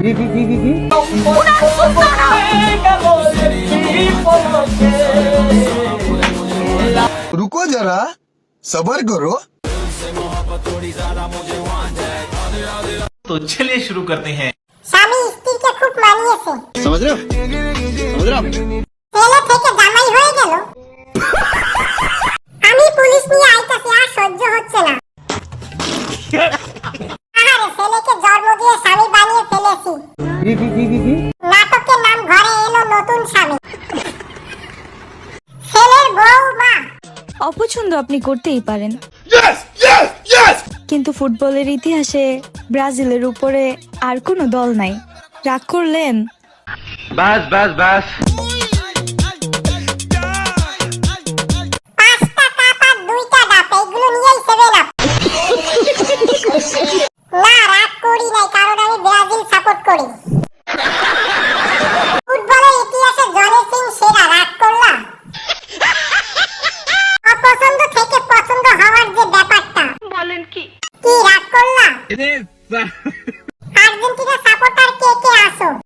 কি रुको जरा सबर करो। तो चलिए शुरू करते हैं। স্বামী স্ত্রীকে খুব মানিয়েছে, समझ रहे हो? समझ रहे हो आप? ছেলে থেকে জামাই হয়ে গেল। আমি পুলিশ নিয়ে আইতাছি, আর সহ্য হচ্ছে না। আহারে, ছেলেকে জন্ম দিয়ে স্বামী বানিয়ে ফেলেছি। কি নাটকের নাম ঘরে এলো নতুন স্বামী। ছেলের বউ মা। অপছন্দ আপনি করতেই পারেন, কিন্তু ফুটবলের ইতিহাসে ব্রাজিলের উপরে আর কোনো দল নাই। রাগ করলেন? बस बस बस। পাঁচটা কাপ আর দুইটা ডাব, এগুলো নিয়েই 7 আপ। না, রাগ করি নাই, কারণ আমি ব্রাজিল সাপোর্ট করি। ফুটবলের ইতিহাসে জনি সিং সেরা, রাগ করলাম। অপছন্দ থেকে পছন্দ হওয়ার যে ব্যাপারটা, বলেন কি রাগ করলাম?